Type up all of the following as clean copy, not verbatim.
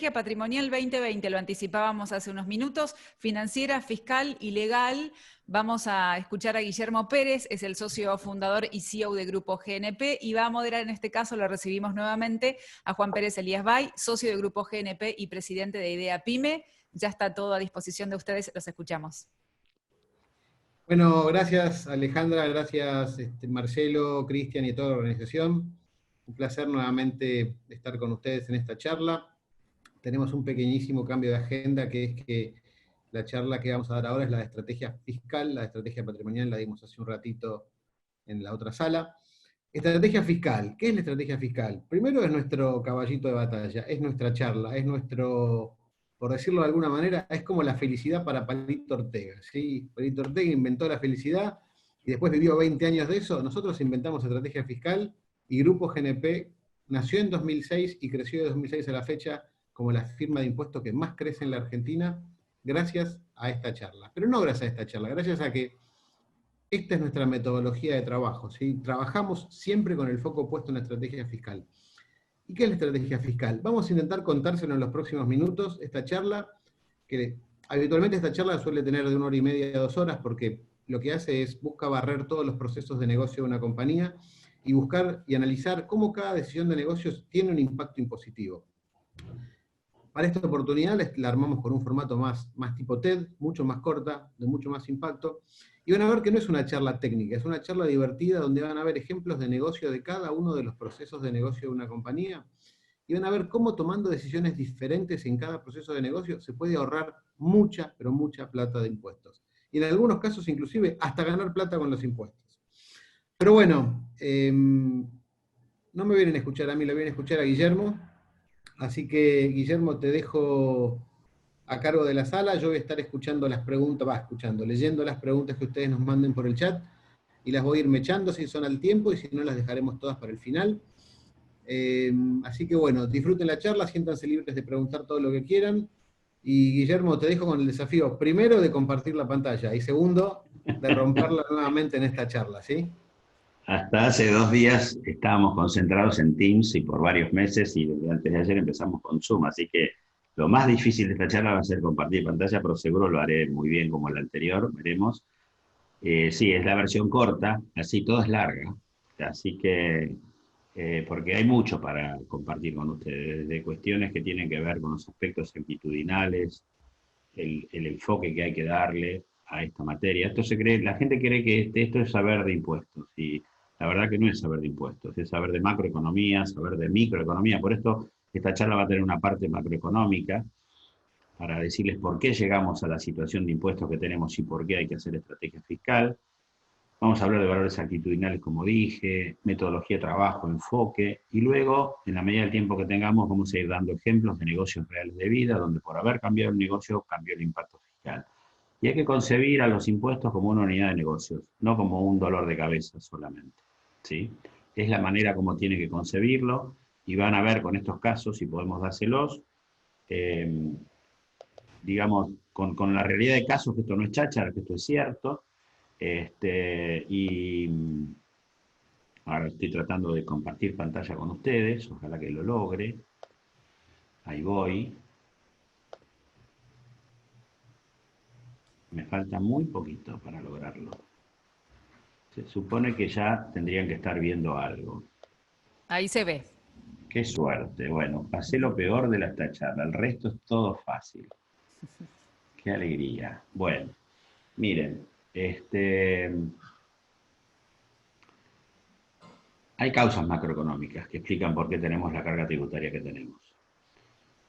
Estrategia Patrimonial 2020, lo anticipábamos hace unos minutos, financiera, fiscal y legal. Vamos a escuchar a Guillermo Pérez, es el socio fundador y CEO de Grupo GNP, y va a moderar en este caso, lo recibimos nuevamente, a Juan Pérez Elías Bay, socio de Grupo GNP y presidente de Idea Pyme. Ya está todo a disposición de ustedes, los escuchamos. Bueno, gracias Alejandra, gracias Marcelo, Cristian y toda la organización. Un placer nuevamente estar con ustedes en esta charla. Tenemos un pequeñísimo cambio de agenda, que es que la charla que vamos a dar ahora es la de estrategia fiscal, la estrategia patrimonial la dimos hace un ratito en la otra sala. Estrategia fiscal, ¿qué es la estrategia fiscal? Primero es nuestro caballito de batalla, es nuestra charla, es nuestro, por decirlo de alguna manera, es como la felicidad para Palito Ortega, ¿sí? Palito Ortega inventó la felicidad y después vivió 20 años de eso. Nosotros inventamos estrategia fiscal y Grupo GNP nació en 2006 y creció de 2006 a la fecha como la firma de impuestos que más crece en la Argentina, gracias a esta charla. Pero no gracias a esta charla, gracias a que esta es nuestra metodología de trabajo, ¿sí? Trabajamos siempre con el foco puesto en la estrategia fiscal. ¿Y qué es la estrategia fiscal? Vamos a intentar contárselo en los próximos minutos, esta charla, que habitualmente esta charla suele tener de 1 hora y media a 2 horas, porque lo que hace es, busca barrer todos los procesos de negocio de una compañía y buscar y analizar cómo cada decisión de negocios tiene un impacto impositivo. Para esta oportunidad la armamos con un formato más tipo TED, mucho más corta, de mucho más impacto, y van a ver que no es una charla técnica, es una charla divertida donde van a ver ejemplos de negocio de cada uno de los procesos de negocio de una compañía, y van a ver cómo tomando decisiones diferentes en cada proceso de negocio se puede ahorrar mucha, pero mucha plata de impuestos. Y en algunos casos inclusive hasta ganar plata con los impuestos. Pero bueno, no me vienen a escuchar a mí, lo vienen a escuchar a Guillermo. Así que, Guillermo, te dejo a cargo de la sala. Yo voy a estar escuchando las preguntas, leyendo las preguntas que ustedes nos manden por el chat, y las voy a ir mechando si son al tiempo, y si no las dejaremos todas para el final. Así que bueno, disfruten la charla, siéntanse libres de preguntar todo lo que quieran. Y Guillermo, te dejo con el desafío, primero, de compartir la pantalla, y segundo, de romperla nuevamente en esta charla, ¿sí? Hasta hace 2 días estábamos concentrados en Teams y por varios meses, y desde antes de ayer empezamos con Zoom, así que lo más difícil de esta charla va a ser compartir pantalla, pero seguro lo haré muy bien como la anterior, veremos. Sí, es la versión corta, así todo es larga, así que, porque hay mucho para compartir con ustedes, desde cuestiones que tienen que ver con los aspectos actitudinales, el enfoque que hay que darle a esta materia. La gente cree que esto es saber de impuestos, y la verdad que no es saber de impuestos, es saber de macroeconomía, saber de microeconomía. Por esto esta charla va a tener una parte macroeconómica, para decirles por qué llegamos a la situación de impuestos que tenemos y por qué hay que hacer estrategia fiscal. Vamos a hablar de valores actitudinales, como dije, metodología de trabajo, enfoque, y luego, en la medida del tiempo que tengamos, vamos a ir dando ejemplos de negocios reales de vida, donde por haber cambiado el negocio, cambió el impacto fiscal. Y hay que concebir a los impuestos como una unidad de negocios, no como un dolor de cabeza solamente, ¿sí? Es la manera como tiene que concebirlo, y van a ver con estos casos, si podemos dárselos, digamos, con la realidad de casos, que esto no es cháchara, que esto es cierto. Y ahora estoy tratando de compartir pantalla con ustedes, ojalá que lo logre. Ahí voy. Me falta muy poquito para lograrlo. Se supone que ya tendrían que estar viendo algo. Ahí se ve. Qué suerte. Bueno, pasé lo peor de esta charla, el resto es todo fácil. Qué alegría. Bueno, miren, hay causas macroeconómicas que explican por qué tenemos la carga tributaria que tenemos.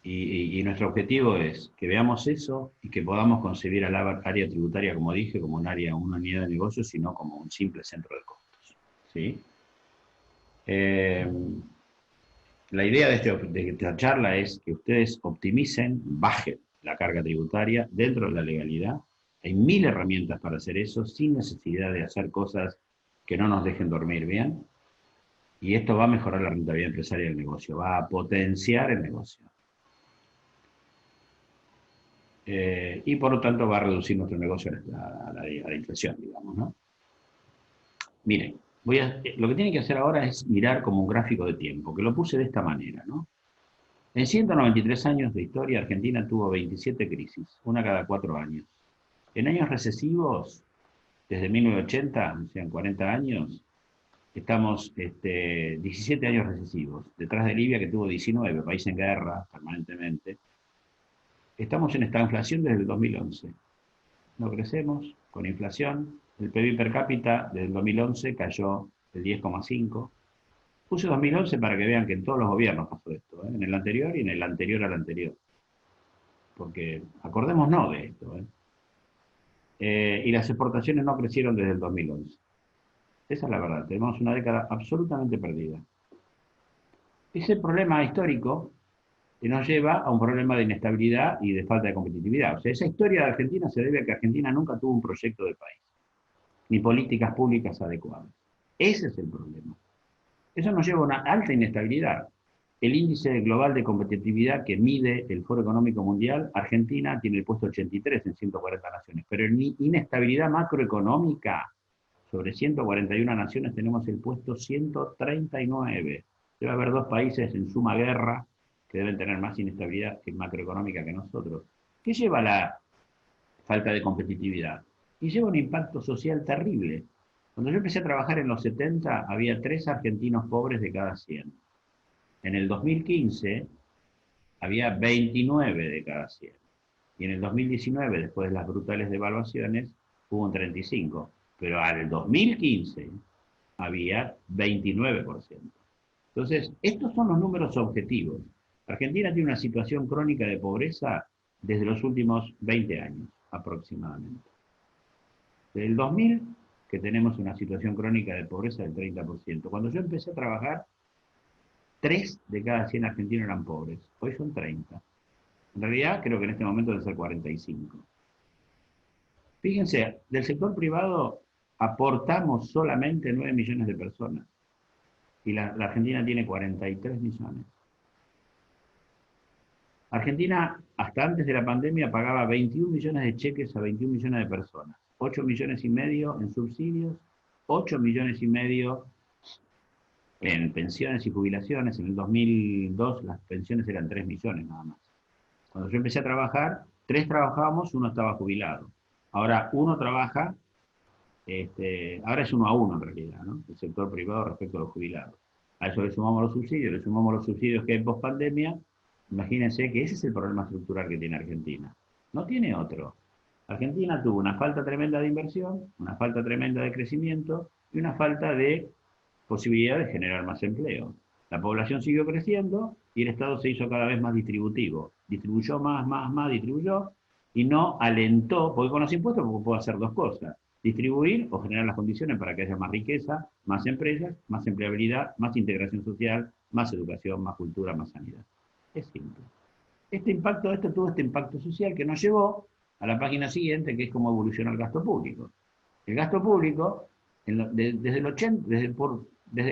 Y nuestro objetivo es que veamos eso y que podamos concebir al área tributaria, como dije, como una unidad de negocio, sino como un simple centro de costos, ¿sí? La idea de esta charla es que ustedes optimicen, bajen la carga tributaria dentro de la legalidad. Hay 1000 herramientas para hacer eso, sin necesidad de hacer cosas que no nos dejen dormir bien. Y esto va a mejorar la rentabilidad empresarial del negocio, va a potenciar el negocio. Y por lo tanto va a reducir nuestro negocio a la inflación, digamos, ¿no? Miren, lo que tienen que hacer ahora es mirar como un gráfico de tiempo, que lo puse de esta manera, ¿no? En 193 años de historia, Argentina tuvo 27 crisis, una cada 4 años. En años recesivos, desde 1980, o sea, en 40 años, estamos 17 años recesivos. Detrás de Libia, que tuvo 19, país en guerra permanentemente. Estamos en estanflación desde el 2011. No crecemos, con inflación. El PIB per cápita desde el 2011 cayó del 10,5. Puse 2011 para que vean que en todos los gobiernos pasó esto, en el anterior y en el anterior al anterior. Porque acordémonos de esto. Y las exportaciones no crecieron desde el 2011. Esa es la verdad, tenemos una década absolutamente perdida. Ese problema histórico que nos lleva a un problema de inestabilidad y de falta de competitividad. O sea, esa historia de Argentina se debe a que Argentina nunca tuvo un proyecto de país, ni políticas públicas adecuadas. Ese es el problema. Eso nos lleva a una alta inestabilidad. El índice global de competitividad que mide el Foro Económico Mundial, Argentina tiene el puesto 83 en 140 naciones, pero en inestabilidad macroeconómica, sobre 141 naciones tenemos el puesto 139. Debe haber 2 países en suma guerra que deben tener más inestabilidad macroeconómica que nosotros. ¿Qué lleva a la falta de competitividad? Y lleva un impacto social terrible. Cuando yo empecé a trabajar en los 70, había 3 argentinos pobres de cada 100. En el 2015, había 29 de cada 100. Y en el 2019, después de las brutales devaluaciones, hubo un 35. Pero al 2015 había 29%. Entonces, estos son los números objetivos. Argentina tiene una situación crónica de pobreza desde los últimos 20 años, aproximadamente. Desde el 2000, que tenemos una situación crónica de pobreza del 30%. Cuando yo empecé a trabajar, 3 de cada 100 argentinos eran pobres. Hoy son 30. En realidad, creo que en este momento debe ser 45. Fíjense, del sector privado aportamos solamente 9 millones de personas. Y la Argentina tiene 43 millones. Argentina, hasta antes de la pandemia, pagaba 21 millones de cheques a 21 millones de personas. 8 millones y medio en subsidios, 8 millones y medio en pensiones y jubilaciones. En el 2002 las pensiones eran 3 millones nada más. Cuando yo empecé a trabajar, 3 trabajábamos, 1 estaba jubilado. Ahora 1 trabaja, ahora es 1 a 1 en realidad, ¿no? El sector privado respecto a los jubilados. A eso le sumamos los subsidios que hay post pandemia. Imagínense que ese es el problema estructural que tiene Argentina. No tiene otro. Argentina tuvo una falta tremenda de inversión, una falta tremenda de crecimiento y una falta de posibilidad de generar más empleo. La población siguió creciendo y el Estado se hizo cada vez más distributivo. Distribuyó más, distribuyó y no alentó, porque con los impuestos puedo hacer 2 cosas. Distribuir o generar las condiciones para que haya más riqueza, más empresas, más empleabilidad, más integración social, más educación, más cultura, más sanidad. Es simple. Tuvo este impacto social que nos llevó a la página siguiente, que es cómo evoluciona el gasto público. El gasto público, desde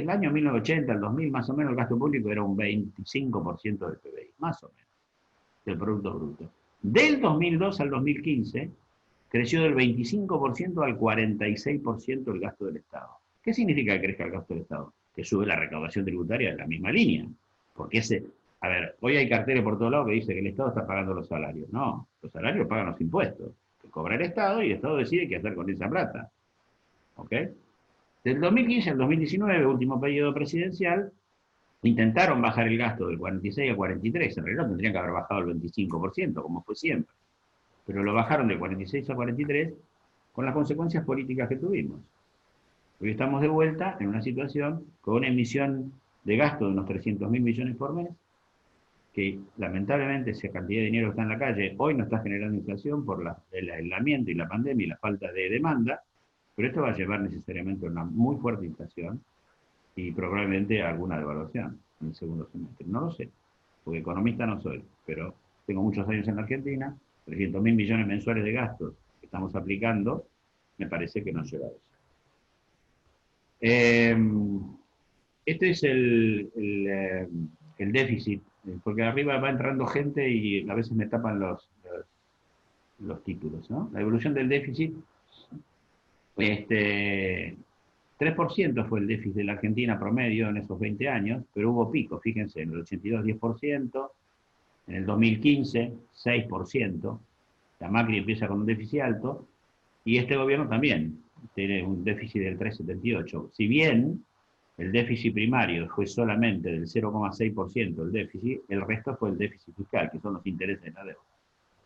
el año 1980 al 2000, más o menos, el gasto público era un 25% del PBI, más o menos, del Producto Bruto. Del 2002 al 2015, creció del 25% al 46% el gasto del Estado. ¿Qué significa que crezca el gasto del Estado? Que sube la recaudación tributaria de la misma línea. Porque hoy hay carteles por todos lados que dice que el Estado está pagando los salarios. No, los salarios pagan los impuestos, que cobra el Estado y el Estado decide qué hacer con esa plata. ¿Ok? Del 2015 al 2019, último periodo presidencial, intentaron bajar el gasto del 46 al 43. En realidad tendrían que haber bajado el 25%, como fue siempre. Pero lo bajaron del 46 al 43 con las consecuencias políticas que tuvimos. Hoy estamos de vuelta en una situación con una emisión de gasto de unos 300.000 millones por mes, que lamentablemente esa cantidad de dinero que está en la calle hoy no está generando inflación por el aislamiento y la pandemia y la falta de demanda, pero esto va a llevar necesariamente a una muy fuerte inflación y probablemente a alguna devaluación en el segundo semestre. No lo sé, porque economista no soy, pero tengo muchos años en la Argentina, 300.000 millones mensuales de gastos que estamos aplicando, me parece que no lleva a eso. Este es el déficit, porque arriba va entrando gente y a veces me tapan los títulos, ¿no? La evolución del déficit, 3% fue el déficit de la Argentina promedio en esos 20 años, pero hubo picos, fíjense, en el 82 10%, En el 2015, 6%. La Macri empieza con un déficit alto y este gobierno también tiene un déficit del 3,78. Si bien el déficit primario fue solamente del 0,6% el déficit, el resto fue el déficit fiscal, que son los intereses de la deuda.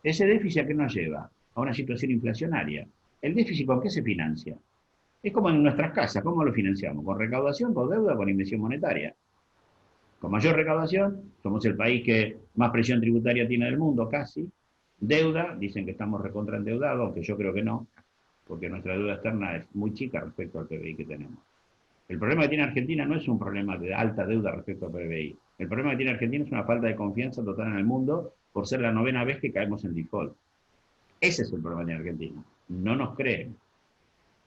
¿Ese déficit a qué nos lleva? A una situación inflacionaria. ¿El déficit con qué se financia? Es como en nuestras casas, ¿cómo lo financiamos? ¿Con recaudación, con deuda, con emisión monetaria? Con mayor recaudación, somos el país que más presión tributaria tiene del mundo, casi. Deuda, dicen que estamos recontraendeudados, aunque yo creo que no, porque nuestra deuda externa es muy chica respecto al PBI que tenemos. El problema que tiene Argentina no es un problema de alta deuda respecto al PBI. El problema que tiene Argentina es una falta de confianza total en el mundo por ser la 9ª vez que caemos en default. Ese es el problema de Argentina. No nos creen.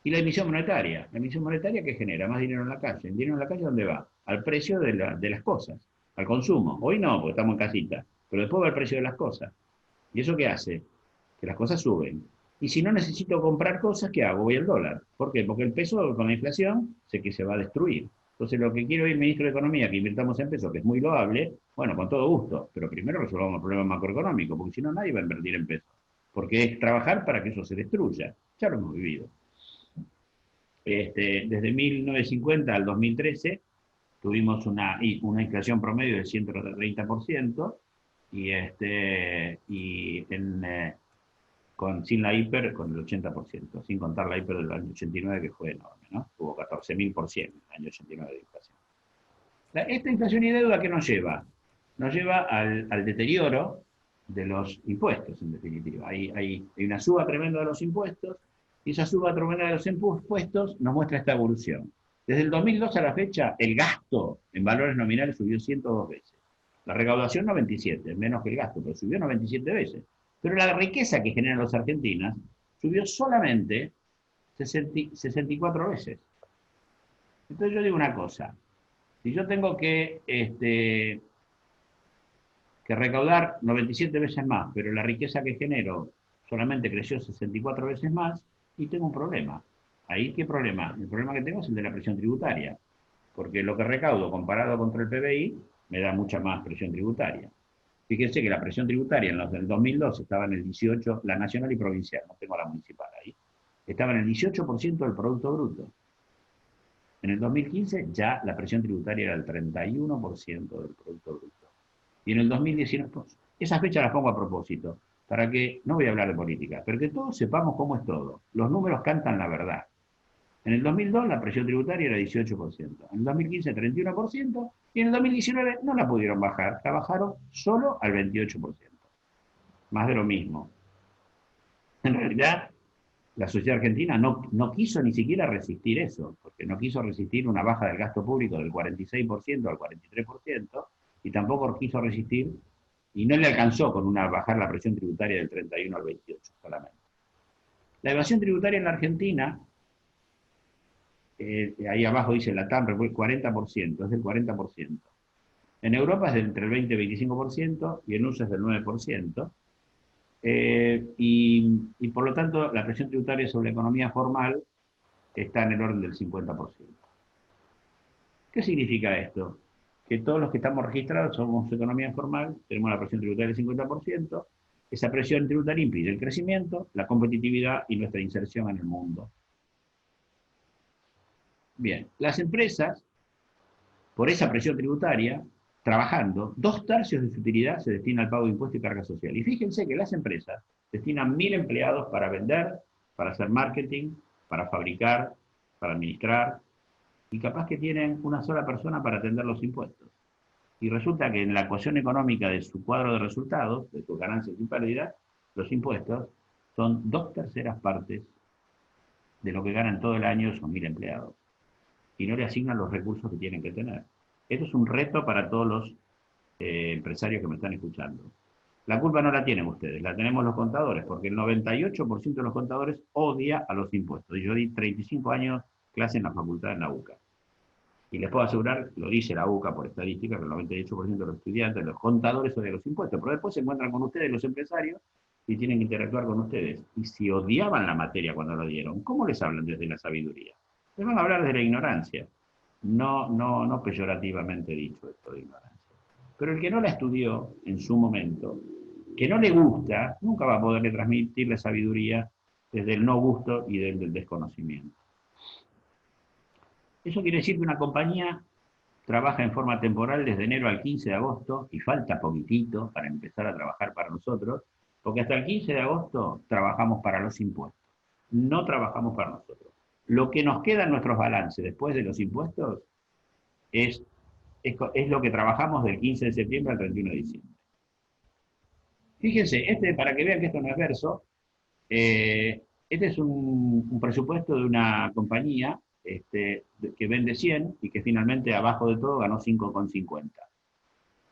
Y la emisión monetaria. La emisión monetaria que genera más dinero en la calle. ¿El dinero en la calle dónde va? Al precio de las cosas, al consumo. Hoy no, porque estamos en casita, pero después va al precio de las cosas. ¿Y eso qué hace? Que las cosas suben. Y si no necesito comprar cosas, ¿qué hago? Voy al dólar. ¿Por qué? Porque el peso con la inflación sé que se va a destruir. Entonces lo que quiero hoy, ministro de Economía, que invirtamos en peso, que es muy loable, bueno, con todo gusto, pero primero resolvamos el problema macroeconómico, porque si no nadie va a invertir en peso. Porque es trabajar para que eso se destruya. Ya lo hemos vivido. Desde 1950 al 2013 tuvimos una inflación promedio del 130% sin la hiper con el 80%, sin contar la hiper del año 89 que fue enorme, ¿no? Hubo 14.000% en el año 89 de inflación. Esta inflación y deuda, ¿qué nos lleva? Nos lleva al deterioro de los impuestos, en definitiva. Hay una suba tremenda de los impuestos, y esa suba tremenda de los impuestos nos muestra esta evolución. Desde el 2002 a la fecha, el gasto en valores nominales subió 102 veces. La recaudación 97, menos que el gasto, pero subió 97 veces. Pero la riqueza que generan los argentinos subió solamente 64 veces. Entonces yo digo una cosa. Si yo tengo que recaudar 97 veces más, pero la riqueza que genero solamente creció 64 veces más, y tengo un problema. ¿Ahí qué problema? El problema que tengo es el de la presión tributaria, porque lo que recaudo comparado contra el PBI me da mucha más presión tributaria. Fíjense que la presión tributaria en los del 2002 estaba en el 18%, la nacional y provincial, no tengo la municipal ahí, estaba en el 18% del Producto Bruto. En el 2015 ya la presión tributaria era el 31% del Producto Bruto. Y en el 2019, esas fechas las pongo a propósito, para que, no voy a hablar de política, pero que todos sepamos cómo es todo. Los números cantan la verdad. En el 2002 la presión tributaria era 18%, en el 2015 31%, y en el 2019 no la pudieron bajar, la bajaron solo al 28%. Más de lo mismo. En realidad, la sociedad argentina no quiso ni siquiera resistir eso, porque no quiso resistir una baja del gasto público del 46% al 43%, y tampoco quiso resistir, y no le alcanzó con bajar la presión tributaria del 31 al 28 solamente. La evasión tributaria en la Argentina, ahí abajo dice la TAM, 40%, es del 40%. En Europa es entre el 20 y el 25%, y en USA es del 9%. Y por lo tanto, la presión tributaria sobre la economía formal está en el orden del 50%. ¿Qué significa esto? Que todos los que estamos registrados somos economía formal, tenemos la presión tributaria del 50%, esa presión tributaria impide el crecimiento, la competitividad y nuestra inserción en el mundo. Bien, las empresas, por esa presión tributaria, trabajando, 2/3 de su utilidad se destina al pago de impuestos y carga social. Y fíjense que las empresas destinan 1.000 empleados para vender, para hacer marketing, para fabricar, para administrar, y capaz que tienen una sola persona para atender los impuestos. Y resulta que en la ecuación económica de su cuadro de resultados, de sus ganancias y pérdidas, los impuestos son 2/3 partes de lo que ganan todo el año son 1.000 empleados. Y no le asignan los recursos que tienen que tener. Esto es un reto para todos los empresarios que me están escuchando. La culpa no la tienen ustedes, la tenemos los contadores, porque el 98% de los contadores odia a los impuestos. Y yo di 35 años clase en la facultad en la UCA. Y les puedo asegurar, lo dice la UCA por estadística, que el 98% de los estudiantes, los contadores odian los impuestos, pero después se encuentran con ustedes, los empresarios, y tienen que interactuar con ustedes. Y si odiaban la materia cuando lo dieron, ¿cómo les hablan desde la sabiduría? Les van a hablar desde la ignorancia. No peyorativamente dicho esto de ignorancia. Pero el que no la estudió en su momento, que no le gusta, nunca va a poderle transmitir la sabiduría desde el no gusto y del desconocimiento. Eso quiere decir que una compañía trabaja en forma temporal desde enero al 15 de agosto y falta poquitito para empezar a trabajar para nosotros, porque hasta el 15 de agosto trabajamos para los impuestos, no trabajamos para nosotros. Lo que nos queda en nuestros balances después de los impuestos es lo que trabajamos del 15 de septiembre al 31 de diciembre. Fíjense, para que vean que esto no es verso, este es un presupuesto de una compañía que vende 100 y que finalmente abajo de todo ganó 5,50.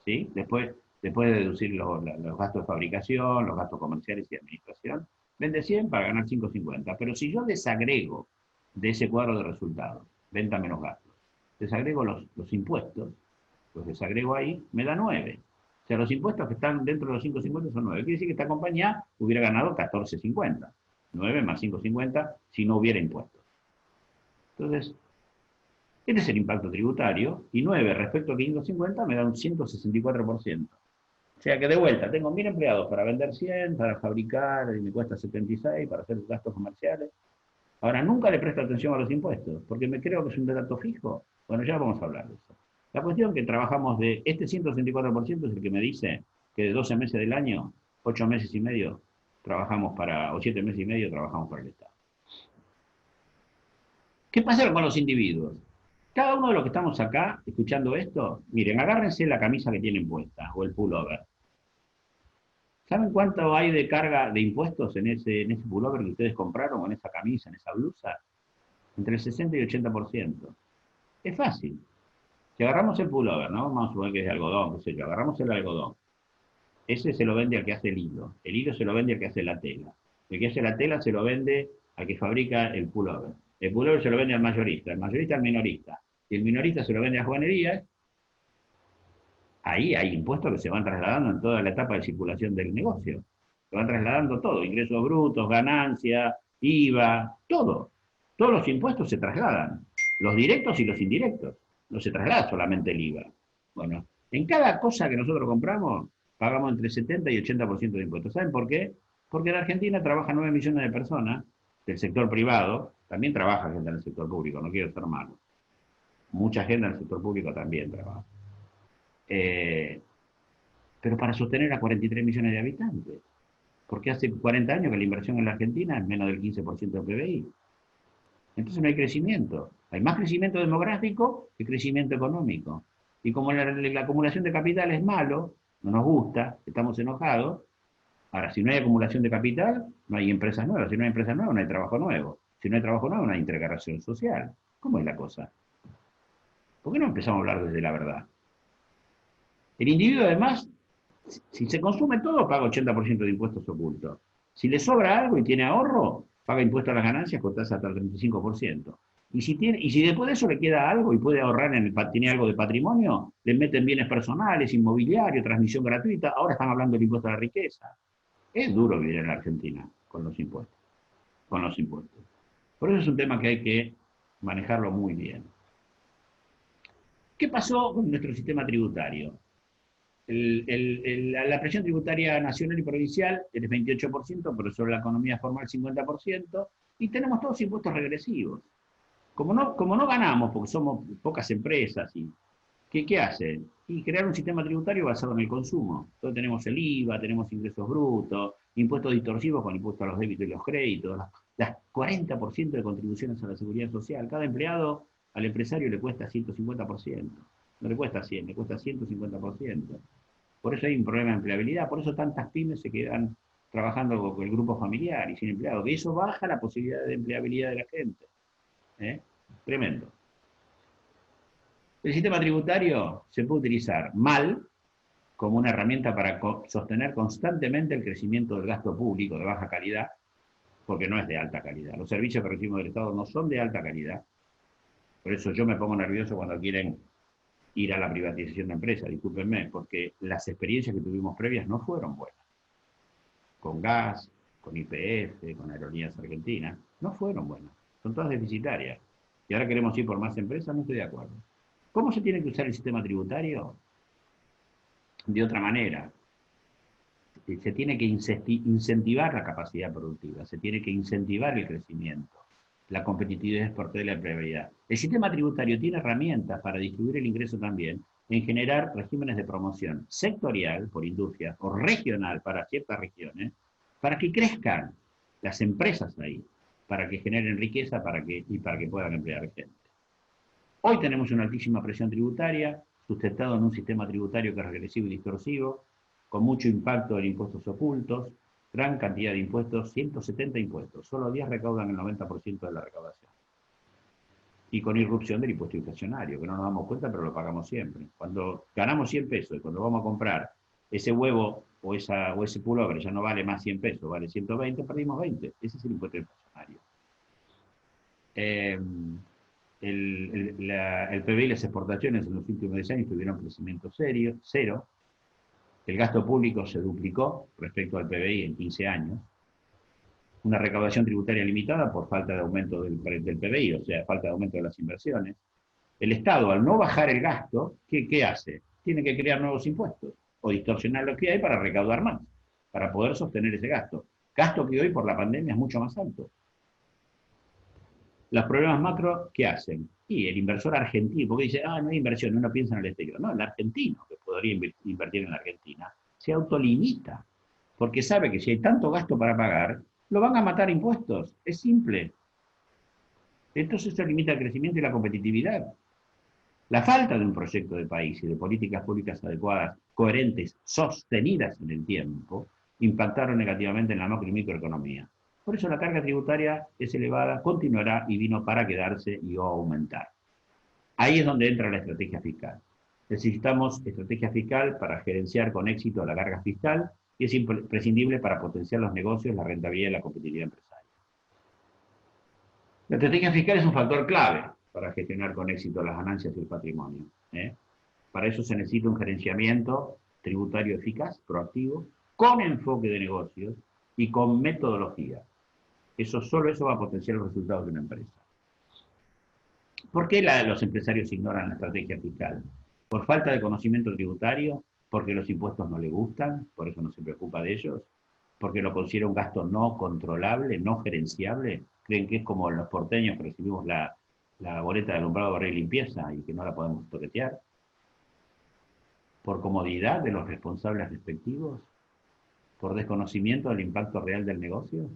¿Sí? Después de deducir los gastos de fabricación, los gastos comerciales y administración, vende 100 para ganar 5,50. Pero si yo desagrego de ese cuadro de resultados, venta menos gastos, desagrego los impuestos, los desagrego ahí, me da 9. O sea, los impuestos que están dentro de los 5,50 son 9. Quiere decir que esta compañía hubiera ganado 14,50. 9 más 5,50 si no hubiera impuestos. Entonces, este es el impacto tributario, y 9 respecto a 550 me da un 164%. O sea que de vuelta, tengo 1000 empleados para vender 100, para fabricar, y me cuesta 76, para hacer gastos comerciales. Ahora, nunca le presto atención a los impuestos, porque me creo que es un dato fijo. Bueno, ya vamos a hablar de eso. La cuestión que trabajamos de este 164% es el que me dice que de 12 meses del año, 8 meses y medio trabajamos o 7 meses y medio trabajamos para el Estado. ¿Qué pasa con los individuos? Cada uno de los que estamos acá, escuchando esto, miren, agárrense la camisa que tienen puesta, o el pullover. ¿Saben cuánto hay de carga de impuestos en ese pullover que ustedes compraron, o en esa camisa, en esa blusa? Entre el 60 y 80%. Es fácil. Si agarramos el pullover, ¿no? Vamos a suponer que es de algodón, qué sé yo, agarramos el algodón. Ese se lo vende al que hace el hilo se lo vende al que hace la tela. El que hace la tela se lo vende al que fabrica el pullover. El pullover se lo vende al mayorista al minorista. Y el minorista se lo vende a joyerías. Ahí hay impuestos que se van trasladando en toda la etapa de circulación del negocio. Se van trasladando todo, ingresos brutos, ganancias, IVA, todo. Todos los impuestos se trasladan, los directos y los indirectos. No se traslada solamente el IVA. Bueno, en cada cosa que nosotros compramos, pagamos entre 70 y 80% de impuestos. ¿Saben por qué? Porque en Argentina trabajan 9 millones de personas del sector privado, también trabaja gente en el sector público, no quiero ser malo. Mucha gente en el sector público también trabaja. Pero para sostener a 43 millones de habitantes. Porque hace 40 años que la inversión en la Argentina es menos del 15% del PBI. Entonces no hay crecimiento. Hay más crecimiento demográfico que crecimiento económico. Y como la acumulación de capital es malo, no nos gusta, estamos enojados. Ahora, si no hay acumulación de capital, no hay empresas nuevas. Si no hay empresas nuevas, no hay trabajo nuevo. Si no hay trabajo nuevo, no hay integración social. ¿Cómo es la cosa? ¿Por qué no empezamos a hablar desde la verdad? El individuo, además, si se consume todo, paga 80% de impuestos ocultos. Si le sobra algo y tiene ahorro, paga impuestos a las ganancias con tasa hasta el 35%. Y si después de eso le queda algo y puede ahorrar, tiene algo de patrimonio, le meten bienes personales, inmobiliario, transmisión gratuita, ahora están hablando del impuesto a la riqueza. Es duro vivir en la Argentina con los impuestos. Por eso es un tema que hay que manejarlo muy bien. ¿Qué pasó con nuestro sistema tributario? La presión tributaria nacional y provincial es 28%, pero sobre la economía formal 50%, y tenemos todos impuestos regresivos. Como no ganamos, porque somos pocas empresas, ¿qué hacen? Y crear un sistema tributario basado en el consumo. Entonces tenemos el IVA, tenemos ingresos brutos, impuestos distorsivos con impuestos a los débitos y los créditos, las 40% de contribuciones a la seguridad social. Cada empleado al empresario le cuesta 150%. No le cuesta 100, le cuesta 150%. Por eso hay un problema de empleabilidad, por eso tantas pymes se quedan trabajando con el grupo familiar y sin empleados, que eso baja la posibilidad de empleabilidad de la gente. Tremendo. El sistema tributario se puede utilizar mal como una herramienta para sostener constantemente el crecimiento del gasto público de baja calidad, porque no es de alta calidad. Los servicios que recibimos del Estado no son de alta calidad. Por eso yo me pongo nervioso cuando quieren ir a la privatización de empresas, discúlpenme, porque las experiencias que tuvimos previas no fueron buenas. Con gas, con YPF, con Aerolíneas Argentinas, no fueron buenas. Son todas deficitarias. Y ahora queremos ir por más empresas, no estoy de acuerdo. ¿Cómo se tiene que usar el sistema tributario? de otra manera. Se tiene que incentivar la capacidad productiva, se tiene que incentivar el crecimiento, la competitividad exportadora y la empleabilidad. El sistema tributario tiene herramientas para distribuir el ingreso también en generar regímenes de promoción sectorial por industria o regional para ciertas regiones, para que crezcan las empresas ahí, para que generen riqueza y para que puedan emplear gente. Hoy tenemos una altísima presión tributaria, sustentado en un sistema tributario que es regresivo y distorsivo, con mucho impacto en impuestos ocultos, gran cantidad de impuestos, 170 impuestos, solo 10 recaudan el 90% de la recaudación. Y con irrupción del impuesto inflacionario, que no nos damos cuenta, pero lo pagamos siempre. Cuando ganamos 100 pesos y cuando vamos a comprar ese huevo o ese pullover ya no vale más 100 pesos, vale 120, perdimos 20. Ese es el impuesto inflacionario. El PBI y las exportaciones en los últimos 10 años tuvieron crecimiento cero. El gasto público se duplicó respecto al PBI en 15 años. Una recaudación tributaria limitada por falta de aumento del PBI, o sea, falta de aumento de las inversiones. El Estado, al no bajar el gasto, ¿qué hace? Tiene que crear nuevos impuestos o distorsionar lo que hay para recaudar más, para poder sostener ese gasto. Gasto que hoy por la pandemia es mucho más alto. Los problemas macro, ¿qué hacen? Y el inversor argentino, porque dice, no hay inversión, uno piensa en el exterior. No, el argentino, que podría invertir en la Argentina, se autolimita, porque sabe que si hay tanto gasto para pagar, lo van a matar impuestos. Es simple. Entonces se limita el crecimiento y la competitividad. La falta de un proyecto de país y de políticas públicas adecuadas, coherentes, sostenidas en el tiempo, impactaron negativamente en la macro y microeconomía. Por eso la carga tributaria es elevada, continuará y vino para quedarse y va a aumentar. Ahí es donde entra la estrategia fiscal. Necesitamos estrategia fiscal para gerenciar con éxito la carga fiscal y es imprescindible para potenciar los negocios, la rentabilidad y la competitividad empresarial. La estrategia fiscal es un factor clave para gestionar con éxito las ganancias y el patrimonio. Para eso se necesita un gerenciamiento tributario eficaz, proactivo, con enfoque de negocios y con metodología. Solo eso va a potenciar los resultados de una empresa. ¿Por qué los empresarios ignoran la estrategia fiscal? ¿Por falta de conocimiento tributario? ¿Porque los impuestos no les gustan? ¿Por eso no se preocupa de ellos? ¿Porque lo considera un gasto no controlable, no gerenciable? ¿Creen que es como los porteños que recibimos la boleta de alumbrado, barrio y limpieza y que no la podemos toquetear? ¿Por comodidad de los responsables respectivos? ¿Por desconocimiento del impacto real del negocio?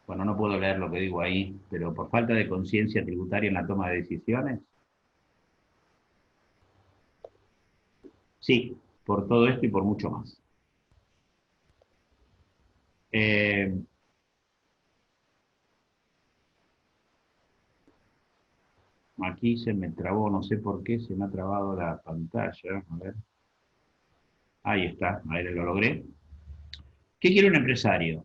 Bueno, no puedo leer lo que digo ahí, pero por falta de conciencia tributaria en la toma de decisiones. Sí, por todo esto y por mucho más. Aquí se me trabó, no sé por qué se me ha trabado la pantalla. A ver. Ahí está, ahí lo logré. ¿Qué quiere un empresario?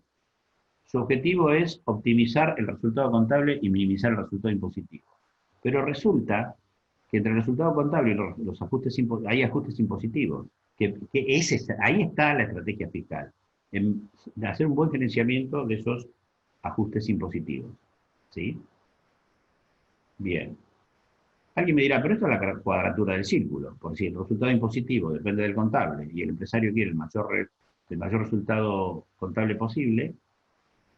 Su objetivo es optimizar el resultado contable y minimizar el resultado impositivo. Pero resulta que entre el resultado contable y los ajustes hay ajustes impositivos. Ahí está la estrategia fiscal, en hacer un buen gerenciamiento de esos ajustes impositivos. ¿Sí? Bien. Alguien me dirá, pero esto es la cuadratura del círculo, porque si el resultado impositivo depende del contable y el empresario quiere el mayor resultado contable posible,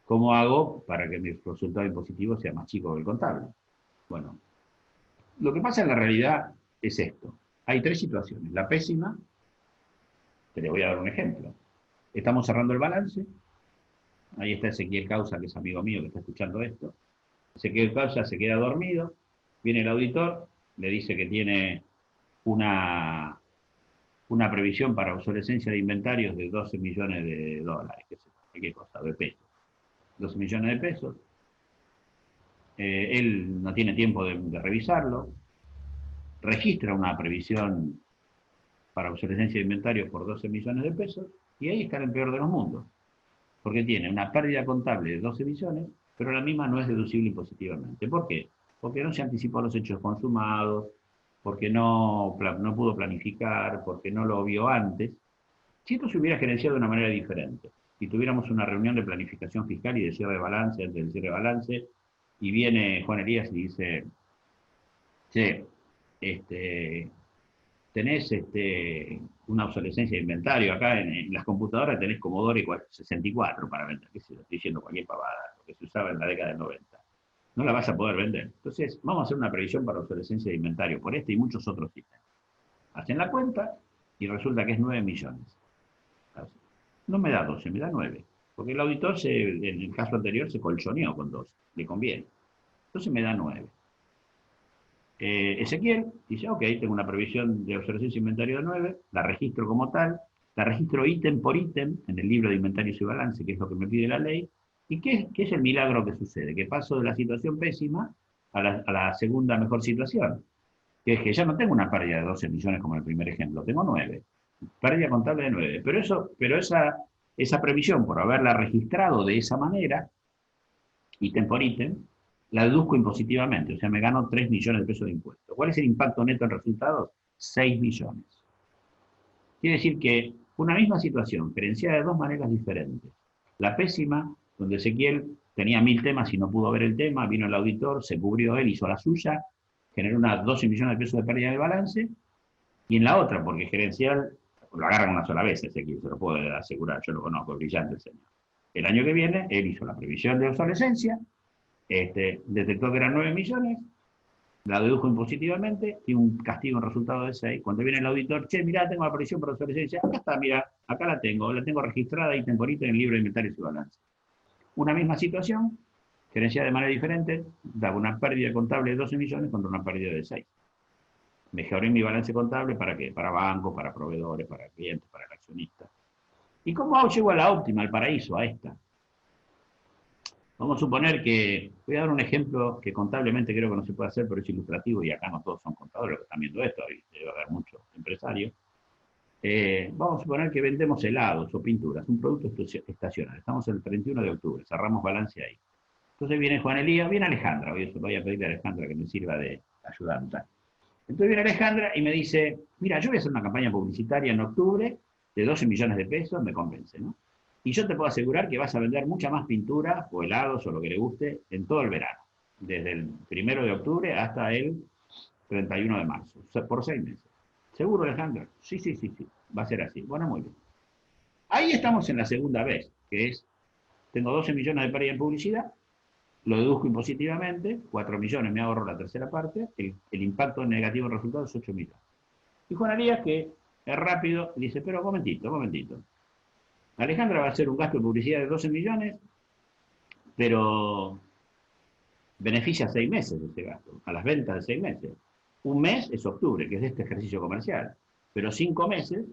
¿cómo hago para que mi resultado impositivo sea más chico que el contable? Bueno, lo que pasa en la realidad es esto. Hay tres situaciones. La pésima, te le voy a dar un ejemplo. Estamos cerrando el balance. Ahí está Ezequiel Causa, que es amigo mío que está escuchando esto. Ezequiel Causa se queda dormido. Viene el auditor, le dice que tiene una previsión para obsolescencia de inventarios de 12 millones de dólares. ¿Qué cosa? De pesos. 12 millones de pesos. Él no tiene tiempo de revisarlo. Registra una previsión para obsolescencia de inventarios por 12 millones de pesos y ahí está en el peor de los mundos. Porque tiene una pérdida contable de 12 millones, pero la misma no es deducible impositivamente. ¿Por qué? Porque no se anticipó los hechos consumados, porque no pudo planificar, porque no lo vio antes. Si esto se hubiera gerenciado de una manera diferente, y tuviéramos una reunión de planificación fiscal y de cierre de balance, antes del cierre de balance, y viene Juan Elías y dice, che, tenés una obsolescencia de inventario. Acá en las computadoras tenés Commodore 64 para vender, que se lo estoy diciendo cualquier pavada, lo que se usaba en la década del 90. No la vas a poder vender. Entonces, vamos a hacer una previsión para obsolescencia de inventario por este y muchos otros sistemas. Hacen la cuenta y resulta que es 9 millones. No me da 12, me da 9. Porque el auditor, en el caso anterior, se colchoneó con 12. Le conviene. Entonces me da 9. Ezequiel dice, ok, tengo una previsión de obsolescencia de inventario de 9, la registro como tal, la registro ítem por ítem en el libro de inventarios y balance, que es lo que me pide la ley. ¿Y qué es el milagro que sucede? Que paso de la situación pésima a la segunda mejor situación, que es que ya no tengo una pérdida de 12 millones como en el primer ejemplo, tengo 9. Pérdida contable de 9. Pero esa previsión, por haberla registrado de esa manera, ítem por ítem, la deduzco impositivamente, o sea, me gano 3 millones de pesos de impuestos. ¿Cuál es el impacto neto en resultados? 6 millones. Quiere decir que una misma situación, gerenciada de dos maneras diferentes. La pésima, donde Ezequiel tenía 1000 temas y no pudo ver el tema, vino el auditor, se cubrió él, hizo la suya, generó unas 12 millones de pesos de pérdida de balance, y en la otra, porque gerencial, lo agarran una sola vez Ezequiel, se lo puedo asegurar, yo lo conozco, brillante el señor. El año que viene, él hizo la previsión de obsolescencia, detectó que eran 9 millones, la dedujo impositivamente, tiene un castigo en resultado de 6. Cuando viene el auditor, che, mirá, tengo la previsión por obsolescencia, acá está, mirá, acá la tengo registrada y temporita en el libro de inventarios y balance. Una misma situación, gerenciada de manera diferente, daba una pérdida contable de 12 millones contra una pérdida de 6. Mejoré mi balance contable, ¿para qué? Para bancos, para proveedores, para clientes, para accionistas. ¿Y cómo llego a la óptima, al paraíso, a esta? Vamos a suponer que, voy a dar un ejemplo que contablemente creo que no se puede hacer, pero es ilustrativo y acá no todos son contadores los que están viendo esto, y debe haber muchos empresarios. Vamos a suponer que vendemos helados o pinturas, un producto estacional. Estamos el 31 de octubre, cerramos balance ahí. Entonces viene Juan Elías, viene Alejandra, hoy voy a pedirle a Alejandra que me sirva de ayudante. Entonces viene Alejandra y me dice, mira, yo voy a hacer una campaña publicitaria en octubre de 12 millones de pesos, me convence, ¿no? Y yo te puedo asegurar que vas a vender mucha más pintura o helados o lo que le guste en todo el verano, desde el 1 de octubre hasta el 31 de marzo, o sea, por 6 meses. ¿Seguro, Alejandra? Sí, sí, sí, sí, va a ser así. Bueno, muy bien. Ahí estamos en la segunda vez, que es, tengo 12 millones de pérdida en publicidad, lo deduzco impositivamente, 4 millones, me ahorro la tercera parte, el impacto negativo en resultados es 8 millones. Y Juan Arias, que es rápido, dice, pero momentito, momentito. Alejandra va a hacer un gasto de publicidad de 12 millones, pero beneficia 6 meses de ese gasto, a las ventas de 6 meses. Un mes es octubre, que es de este ejercicio comercial, pero 5 meses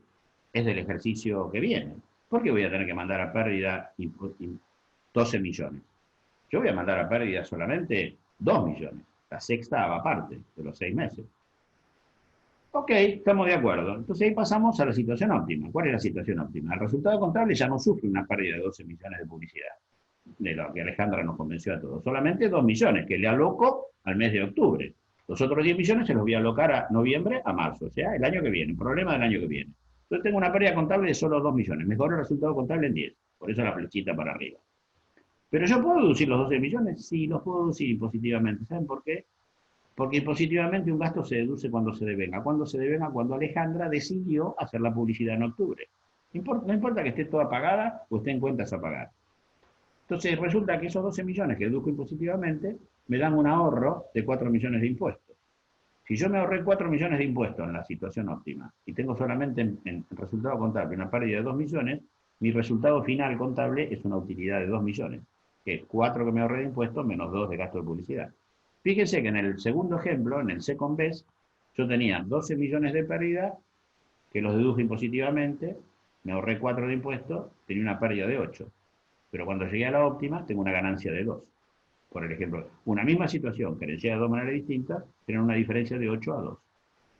es del ejercicio que viene. ¿Por qué voy a tener que mandar a pérdida 12 millones? Yo voy a mandar a pérdida solamente 2 millones, la sexta va aparte de los 6 meses. Ok, estamos de acuerdo. Entonces ahí pasamos a la situación óptima. ¿Cuál es la situación óptima? El resultado contable ya no sufre una pérdida de 12 millones de publicidad, de lo que Alejandra nos convenció a todos. Solamente 2 millones, que le aloco al mes de octubre. Los otros 10 millones se los voy a alocar a noviembre, a marzo, o sea, el año que viene, problema del año que viene. Entonces tengo una pérdida contable de solo 2 millones. Mejoro el resultado contable en 10. Por eso la flechita para arriba. ¿Pero yo puedo deducir los 12 millones? Sí, los puedo deducir positivamente. ¿Saben por qué? Porque positivamente un gasto se deduce cuando se devenga. ¿Cuándo se devenga? Cuando Alejandra decidió hacer la publicidad en octubre. No importa que esté toda pagada o esté en cuentas a pagar. Entonces resulta que esos 12 millones que deduzco impositivamente me dan un ahorro de 4 millones de impuestos. Si yo me ahorré 4 millones de impuestos en la situación óptima y tengo solamente en resultado contable una pérdida de 2 millones, mi resultado final contable es una utilidad de 2 millones, que es 4 que me ahorré de impuestos menos 2 de gasto de publicidad. Fíjense que en el segundo ejemplo, en el second best, yo tenía 12 millones de pérdida, que los deduje impositivamente, me ahorré 4 de impuestos, tenía una pérdida de 8. Pero cuando llegué a la óptima, tengo una ganancia de 2. Por el ejemplo, una misma situación, gerenciada de dos maneras distintas, tiene una diferencia de 8 a 2.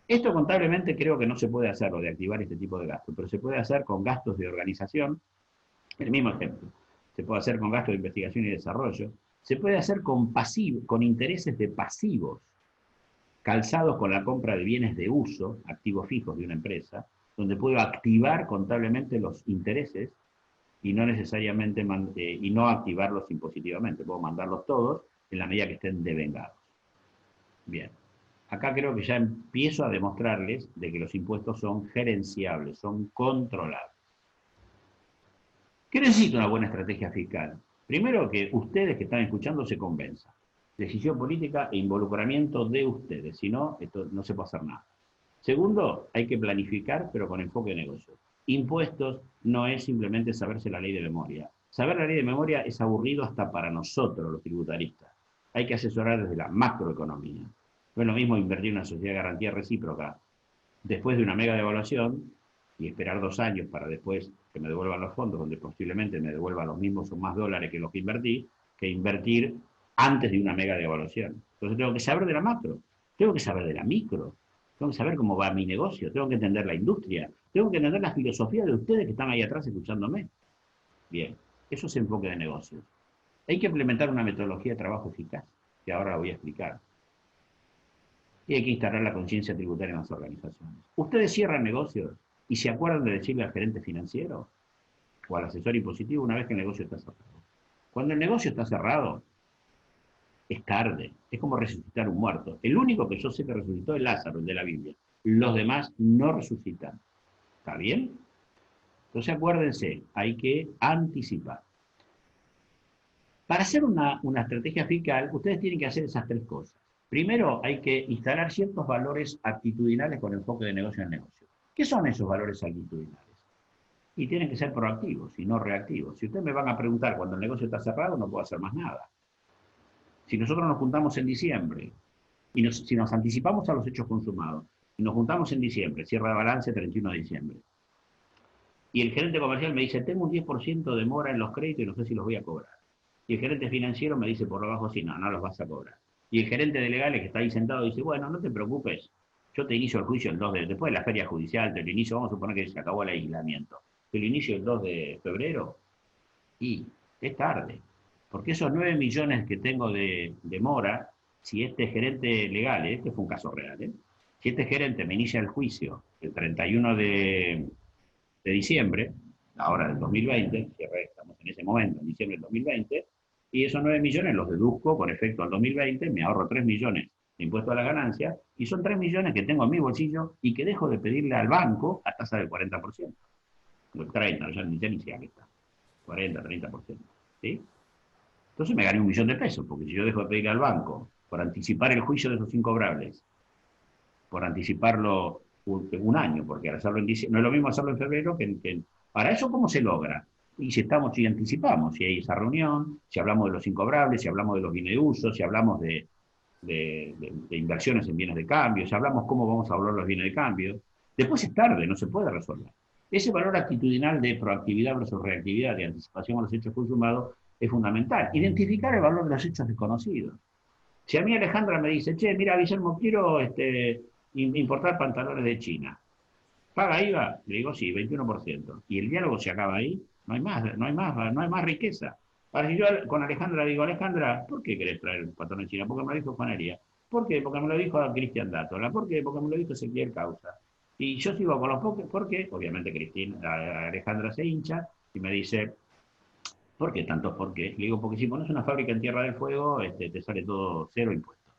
Esto contablemente creo que no se puede hacer, lo de activar este tipo de gastos, pero se puede hacer con gastos de organización, el mismo ejemplo. Se puede hacer con gastos de investigación y desarrollo, se puede hacer con intereses de pasivos, calzados con la compra de bienes de uso, activos fijos de una empresa, donde puedo activar contablemente los intereses y no necesariamente y no activarlos impositivamente. Puedo mandarlos todos en la medida que estén devengados. Bien. acá creo que ya empiezo a demostrarles de que los impuestos son gerenciables, son controlables. ¿Qué necesita una buena estrategia fiscal? Primero, que ustedes que están escuchando se convenzan. Decisión política e involucramiento de ustedes, si no, esto no se puede hacer nada. Segundo, hay que planificar, pero con enfoque de negocio. Impuestos no es simplemente saberse la ley de memoria. Saber la ley de memoria es aburrido hasta para nosotros, los tributaristas. Hay que asesorar desde la macroeconomía. No es lo mismo invertir en una sociedad de garantía recíproca después de una mega devaluación y esperar 2 años para después que me devuelvan los fondos, donde posiblemente me devuelvan los mismos o más dólares que los que invertir antes de una mega devaluación. Entonces tengo que saber de la macro, tengo que saber de la micro, tengo que saber cómo va mi negocio, tengo que entender la industria, tengo que entender la filosofía de ustedes que están ahí atrás escuchándome. Bien, eso es enfoque de negocios. Hay que implementar una metodología de trabajo eficaz, que ahora la voy a explicar. Y hay que instalar la conciencia tributaria en las organizaciones. Ustedes cierran negocios y se acuerdan de decirle al gerente financiero o al asesor impositivo una vez que el negocio está cerrado. Cuando el negocio está cerrado, es tarde. Es como resucitar un muerto. El único que yo sé que resucitó es Lázaro, el de la Biblia. Los demás no resucitan. ¿Está bien? Entonces acuérdense, hay que anticipar. Para hacer una estrategia fiscal, ustedes tienen que hacer esas 3 cosas. Primero, hay que instalar ciertos valores actitudinales con enfoque de negocio en negocio. ¿Qué son esos valores actitudinales? Y tienen que ser proactivos y no reactivos. Si ustedes me van a preguntar cuando el negocio está cerrado, no puedo hacer más nada. Si nosotros nos juntamos en diciembre, y si nos anticipamos a los hechos consumados, y nos juntamos en diciembre, cierre de balance 31 de diciembre, y el gerente comercial me dice, tengo un 10% de mora en los créditos y no sé si los voy a cobrar. Y el gerente financiero me dice por abajo, sí, no los vas a cobrar. Y el gerente de legales que está ahí sentado dice, bueno, no te preocupes, yo te inicio el juicio el 2 de, después de la feria judicial, te lo inicio, vamos a suponer que se acabó el aislamiento. Te lo inicio el 2 de febrero y es tarde. Porque esos 9 millones que tengo de mora, si este gerente legal, este fue un caso real, si este gerente me inicia el juicio el 31 de diciembre, ahora del 2020, estamos en ese momento, en diciembre del 2020, y esos 9 millones los deduzco con efecto al 2020, me ahorro 3 millones de impuesto a la ganancia, y son 3 millones que tengo en mi bolsillo y que dejo de pedirle al banco a tasa del 40%. O el 30%, ya ni sé que está. 40, 30%. ¿Sí? Entonces me gané 1 millón de pesos, porque si yo dejo de pedirle al banco por anticipar el juicio de esos incobrables, por anticiparlo un año, porque al hacerlo en diciembre, no es lo mismo hacerlo en febrero que para eso, ¿cómo se logra? Y si anticipamos, si hay esa reunión, si hablamos de los incobrables, si hablamos de los bienes de uso, si hablamos de inversiones en bienes de cambio, si hablamos cómo vamos a hablar los bienes de cambio, después es tarde, no se puede resolver. Ese valor actitudinal de proactividad versus reactividad, de anticipación a los hechos consumados, es fundamental. Identificar el valor de los hechos desconocidos. Si a mí Alejandra me dice, che, mira, Guillermo, quiero importar pantalones de China. ¿Paga IVA? Le digo, sí, 21%. Y el diálogo se acaba ahí, no hay más riqueza. Ahora, si yo con Alejandra digo, Alejandra, ¿por qué querés traer pantalones de China? Porque me lo dijo Juanería. ¿Por qué? Porque me lo dijo Cristian Dátola. ¿Por qué? Porque me lo dijo Ezequiel Causa. Y yo sigo con los ¿por qué? Obviamente Alejandra se hincha y me dice, ¿por qué tantos por qué? Le digo, porque si pones una fábrica en Tierra del Fuego, te sale todo 0 impuestos.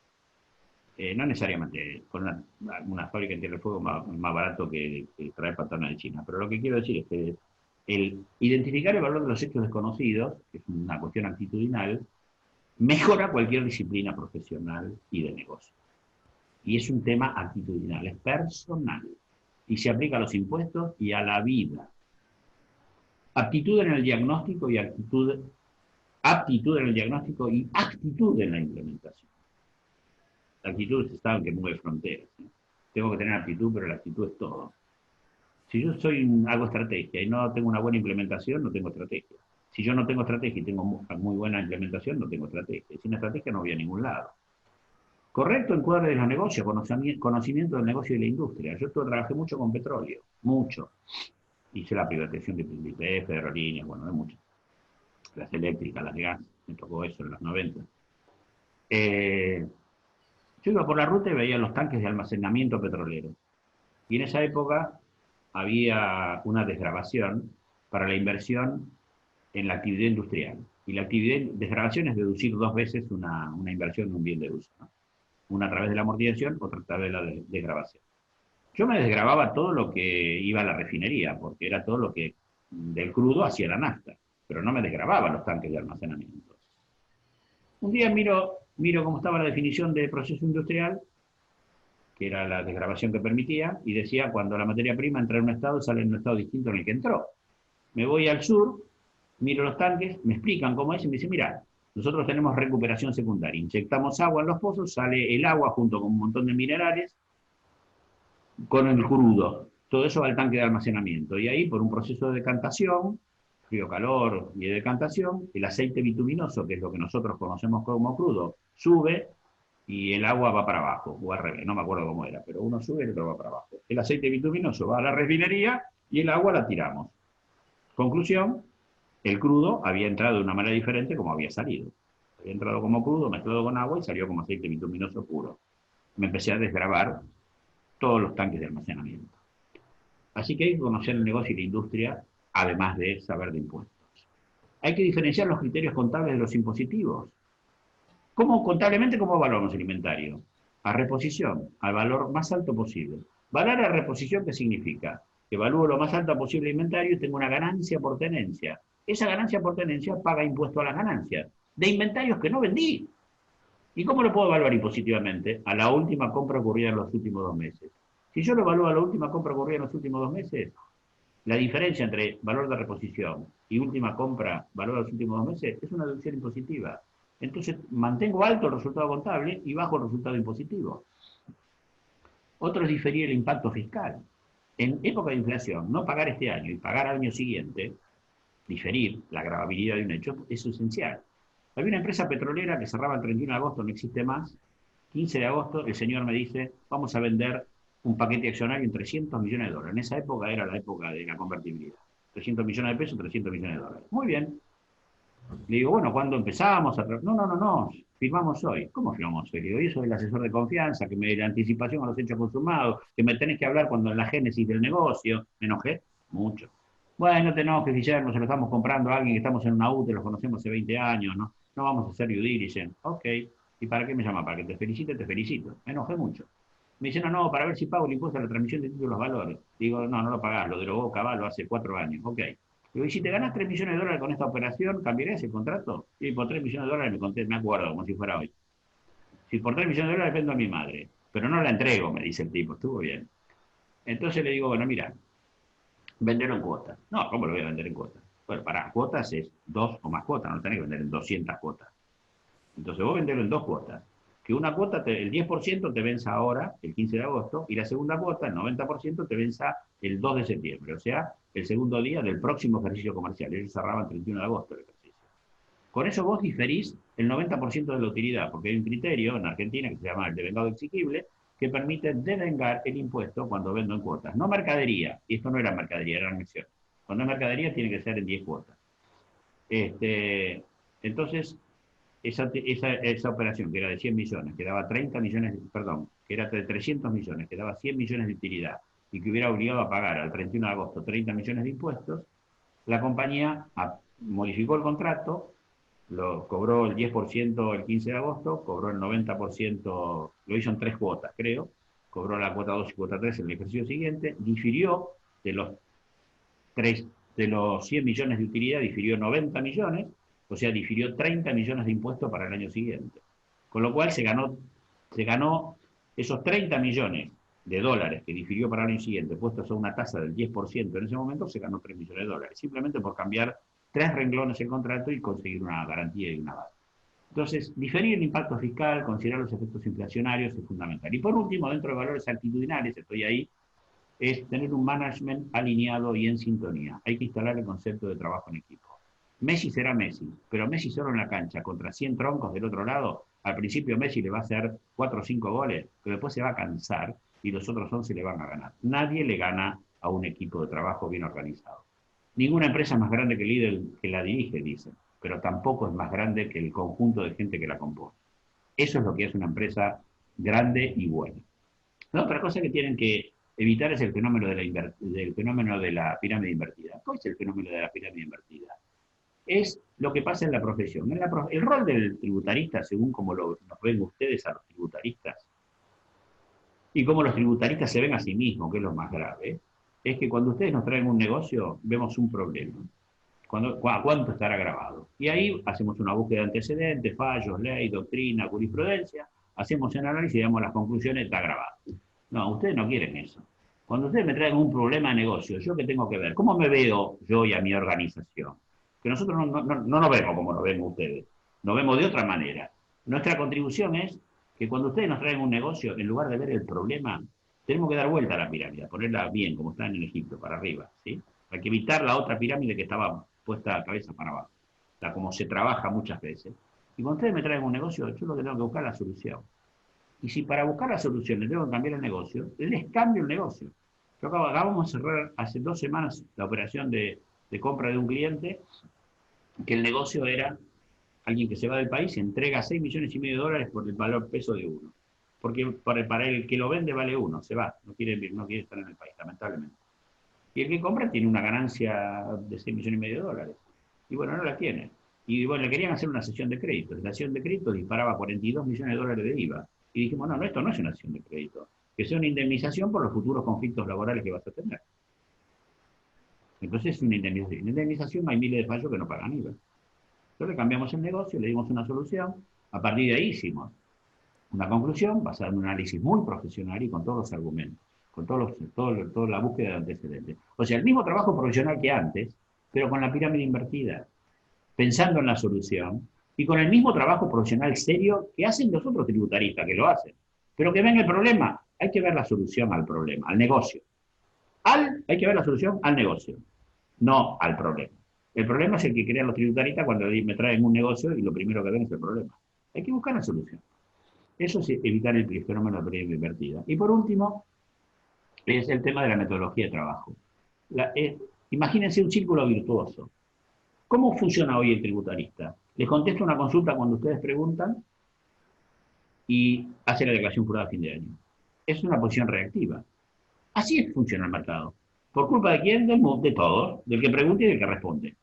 No necesariamente con una fábrica en Tierra del Fuego más barato que traer pantalones de China, pero lo que quiero decir es que el identificar el valor de los hechos desconocidos, que es una cuestión actitudinal, mejora cualquier disciplina profesional y de negocio. Y es un tema actitudinal, es personal, y se aplica a los impuestos y a la vida. Aptitud en el diagnóstico y aptitud en el diagnóstico y actitud en la implementación. La actitud es estado que mueve fronteras. Tengo que tener actitud, pero la actitud es todo. Si yo hago estrategia y no tengo una buena implementación, no tengo estrategia. Si yo no tengo estrategia y tengo muy buena implementación, no tengo estrategia. Sin estrategia no voy a ningún lado. Correcto encuadre de los negocios, conocimiento del negocio y de la industria. Yo trabajé mucho con petróleo, mucho. Hice la privatización de YPF, de aerolíneas, bueno, de muchas. Las eléctricas, las de gas, me tocó eso en los 90. Yo iba por la ruta y veía los tanques de almacenamiento petrolero. Y en esa época había una desgravación para la inversión en la actividad industrial. Y la actividad desgravación es deducir 2 veces una inversión de un bien de uso, ¿no? una a través de la amortización, otra a través de la desgravación. Yo me desgrababa todo lo que iba a la refinería, porque era todo lo que del crudo hacia la nafta, pero no me desgrababa los tanques de almacenamiento. Un día miro cómo estaba la definición de proceso industrial, que era la desgravación que permitía, y decía, cuando la materia prima entra en un estado, sale en un estado distinto en el que entró. Me voy al sur, miro los tanques, me explican cómo es, y me dicen, mira, nosotros tenemos recuperación secundaria, inyectamos agua en los pozos, sale el agua junto con un montón de minerales, con el crudo. Todo eso va al tanque de almacenamiento. Y ahí, por un proceso de decantación, frío-calor y de decantación, el aceite bituminoso, que es lo que nosotros conocemos como crudo, sube y el agua va para abajo, o al revés, no me acuerdo cómo era, pero uno sube y el otro va para abajo. El aceite bituminoso va a la refinería y el agua la tiramos. Conclusión, el crudo había entrado de una manera diferente como había salido. Había entrado como crudo, mezclado con agua y salió como aceite bituminoso puro. Me empecé a desgravar todos los tanques de almacenamiento. Así que hay que conocer el negocio y la industria, además de saber de impuestos. Hay que diferenciar los criterios contables de los impositivos. ¿Cómo contablemente cómo evaluamos el inventario? A reposición, al valor más alto posible. Valor a reposición, ¿qué significa? Evalúo lo más alto posible el inventario y tengo una ganancia por tenencia. Esa ganancia por tenencia paga impuesto a las ganancias de inventarios que no vendí. ¿Y cómo lo puedo evaluar impositivamente? A la última compra ocurrida en los últimos 2 meses. Si yo lo evalúo a la última compra ocurrida en los últimos 2 meses, la diferencia entre valor de reposición y última compra, valor de los últimos 2 meses, es una deducción impositiva. Entonces, mantengo alto el resultado contable y bajo el resultado impositivo. Otro es diferir el impacto fiscal. En época de inflación, no pagar este año y pagar al año siguiente, diferir la gravabilidad de un hecho, es esencial. Había una empresa petrolera que cerraba el 31 de agosto, no existe más. 15 de agosto, el señor me dice, vamos a vender un paquete accionario en $300 millones. En esa época era la época de la convertibilidad. 300 millones de pesos, $300 millones. Muy bien. Le digo, bueno, ¿cuándo empezamos? No, firmamos hoy. ¿Cómo firmamos hoy? Le digo, yo soy el asesor de confianza, que me da anticipación a los hechos consumados, que me tenés que hablar cuando en la génesis del negocio. Me enojé mucho. Bueno, no te enojes, Guillermo, se lo estamos comprando a alguien que estamos en una UTE, los conocemos hace 20 años, ¿no? No vamos a hacer due diligence. Ok. ¿Y para qué me llama? Para que te felicite, te felicito. Me enojé mucho. Me dicen, no, para ver si pago el impuesto a la transmisión de títulos valores. Digo, no, no lo pagás, lo derogó Caballo hace 4 años. Ok. Digo, y si te ganas $3 millones con esta operación, ¿cambiarías el contrato? Y por $3 millones me acuerdo, como si fuera hoy. Si por $3 millones vendo a mi madre, pero no la entrego, me dice el tipo, estuvo bien. Entonces le digo, bueno, mira, venderlo en cuotas. No, ¿cómo lo voy a vender en cuotas? Bueno, para cuotas es 2 o más cuotas, no tenés que vender en 200 cuotas. Entonces vos venderlo en 2 cuotas. Que una cuota, el 10% te venza ahora, el 15 de agosto, y la segunda cuota, el 90%, te venza el 2 de septiembre, o sea, el segundo día del próximo ejercicio comercial. Ellos cerraban el 31 de agosto el ejercicio. Con eso vos diferís el 90% de la utilidad, porque hay un criterio en Argentina que se llama el devengado exigible, que permite devengar el impuesto cuando vendo en cuotas. No mercadería, y esto no era mercadería, era emisión. Cuando es mercadería tiene que ser en 10 cuotas. Entonces, esa operación que era de 100 millones, que daba 30 millones, perdón, que era de 300 millones, que daba 100 millones de utilidad y que hubiera obligado a pagar al 31 de agosto 30 millones de impuestos, la compañía modificó el contrato, lo cobró el 10% el 15 de agosto, cobró el 90%, lo hizo en 3 cuotas, creo, cobró la cuota 2 y cuota 3 en el ejercicio siguiente, difirió de los 100 millones de utilidad, difirió 90 millones, o sea, difirió 30 millones de impuestos para el año siguiente. Con lo cual se ganó esos 30 millones de dólares que difirió para el año siguiente, puestos a una tasa del 10% en ese momento, se ganó 3 millones de dólares, simplemente por cambiar 3 renglones en contrato y conseguir una garantía y una base. Entonces, diferir el impacto fiscal, considerar los efectos inflacionarios es fundamental. Y por último, dentro de valores actitudinales, estoy ahí, es tener un management alineado y en sintonía. Hay que instalar el concepto de trabajo en equipo. Messi será Messi, pero Messi solo en la cancha, contra 100 troncos del otro lado, al principio Messi le va a hacer 4 o 5 goles, pero después se va a cansar y los otros 11 le van a ganar. Nadie le gana a un equipo de trabajo bien organizado. Ninguna empresa es más grande que el líder que la dirige, dicen, pero tampoco es más grande que el conjunto de gente que la compone. Eso es lo que es una empresa grande y buena. La otra cosa que tienen que evitar es el fenómeno de la pirámide invertida. ¿Cuál es el fenómeno de la pirámide invertida? es lo que pasa en la profesión. El rol del tributarista, según como nos ven ustedes a los tributaristas, y cómo los tributaristas se ven a sí mismos, que es lo más grave, es que cuando ustedes nos traen un negocio, vemos un problema. ¿Cuánto estará grabado? Y ahí hacemos una búsqueda de antecedentes, fallos, ley, doctrina, jurisprudencia, hacemos un análisis y damos las conclusiones, está grabado. No, ustedes no quieren eso. Cuando ustedes me traen un problema de negocio, ¿yo qué tengo que ver? ¿Cómo me veo yo y a mi organización? Que nosotros no nos vemos como nos ven ustedes, nos vemos de otra manera. Nuestra contribución es que cuando ustedes nos traen un negocio, en lugar de ver el problema, tenemos que dar vuelta a la pirámide, ponerla bien, como está en Egipto, para arriba, ¿sí? Hay que evitar la otra pirámide que estaba puesta a cabeza para abajo, como se trabaja muchas veces. Y cuando ustedes me traen un negocio, yo lo que tengo que buscar es la solución. Y si para buscar la solución les tengo que cambiar el negocio, les cambio el negocio. Acabamos de cerrar hace 2 semanas la operación de compra de un cliente, que el negocio era alguien que se va del país y entrega 6,5 millones por el valor peso de uno. Porque para el que lo vende vale 1, se va, no quiere estar en el país, lamentablemente. Y el que compra tiene una ganancia de 6,5 millones. Y bueno, no la tiene. Y bueno, le querían hacer una sesión de crédito. La sesión de crédito disparaba 42 millones de dólares de IVA. Y dijimos, no, esto no es una sesión de crédito. Que sea una indemnización por los futuros conflictos laborales que vas a tener. Entonces es una indemnización. En indemnización hay miles de fallos que no pagan IVA. Entonces cambiamos el negocio, le dimos una solución. A partir de ahí hicimos una conclusión basada en un análisis muy profesional y con todos los argumentos, con toda la búsqueda de antecedentes. O sea, el mismo trabajo profesional que antes, pero con la pirámide invertida, pensando en la solución, y con el mismo trabajo profesional serio que hacen los otros tributaristas, que lo hacen. Pero que ven el problema, hay que ver la solución al problema, al negocio. Hay que ver la solución al negocio, no al problema. El problema es el que crean los tributaristas cuando me traen un negocio y lo primero que ven es el problema. Hay que buscar la solución. Eso es evitar el fenómeno de la pirámide invertida. Y por último, es el tema de la metodología de trabajo. Imagínense un círculo virtuoso. ¿Cómo funciona hoy el tributarista? Les contesto una consulta cuando ustedes preguntan y hace la declaración jurada a fin de año. Es una posición reactiva. Así funciona el mercado. ¿Por culpa de quién? De todos, del que pregunta y del que responde.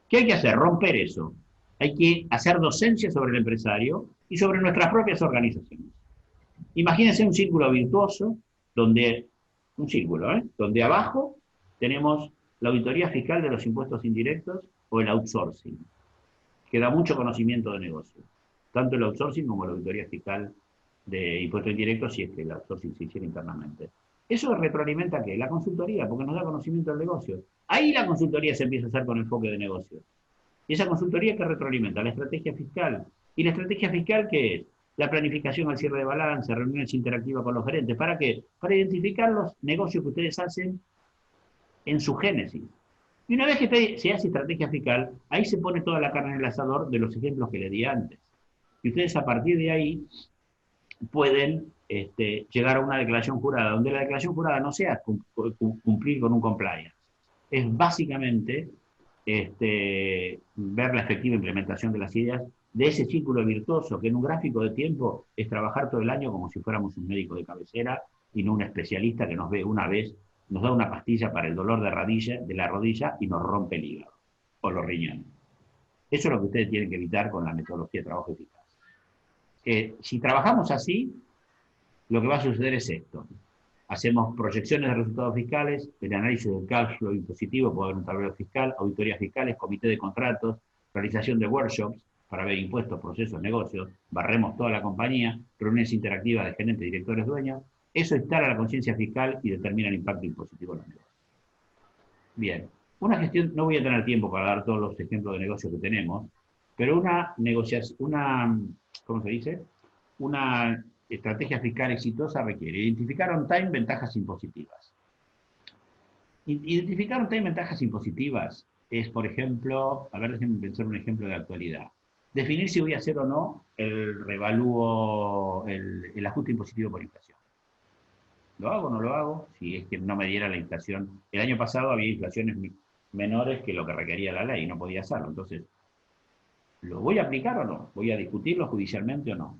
¿Qué hay que hacer? Romper eso. Hay que hacer docencia sobre el empresario y sobre nuestras propias organizaciones. Imagínense un círculo virtuoso, donde abajo tenemos la auditoría fiscal de los impuestos indirectos o el outsourcing, que da mucho conocimiento de negocio. Tanto el outsourcing como la auditoría fiscal de impuestos indirectos, si es que el outsourcing se hiciera internamente. Eso retroalimenta ¿qué? La consultoría, porque nos da conocimiento del negocio. Ahí la consultoría se empieza a hacer con enfoque de negocio. Y esa consultoría que retroalimenta la estrategia fiscal. ¿Y la estrategia fiscal qué es? La planificación al cierre de balance, reuniones interactivas con los gerentes. ¿Para qué? Para identificar los negocios que ustedes hacen en su génesis. Y una vez que se hace estrategia fiscal, ahí se pone toda la carne en el asador de los ejemplos que les di antes. Y ustedes a partir de ahí pueden llegar a una declaración jurada, donde la declaración jurada no sea cumplir con un compliance. Es básicamente ver la efectiva implementación de las ideas de ese círculo virtuoso, que en un gráfico de tiempo es trabajar todo el año como si fuéramos un médico de cabecera y no un especialista que nos ve una vez, nos da una pastilla para el dolor de la rodilla y nos rompe el hígado o los riñones. Eso es lo que ustedes tienen que evitar con la metodología de trabajo eficaz. Si trabajamos así, lo que va a suceder es esto. Hacemos proyecciones de resultados fiscales, el análisis del cash flow impositivo, puede haber un tablero fiscal, auditorías fiscales, comité de contratos, realización de workshops para ver impuestos, procesos, negocios, barremos toda la compañía, reuniones interactivas de gerentes, directores, dueños. Eso instala la conciencia fiscal y determina el impacto impositivo en los negocios. Bien, una gestión, no voy a tener tiempo para dar todos los ejemplos de negocios que tenemos, pero una negociación, ¿cómo se dice? Una estrategia fiscal exitosa requiere identificar on time ventajas impositivas. Identificar on time ventajas impositivas es, por ejemplo, a ver, déjenme pensar un ejemplo de actualidad. Definir si voy a hacer o no el revalúo, el ajuste impositivo por inflación. ¿Lo hago o no lo hago? Si es que no me diera la inflación. El año pasado había inflaciones menores que lo que requería la ley, no podía hacerlo. Entonces, ¿lo voy a aplicar o no? ¿Voy a discutirlo judicialmente o no?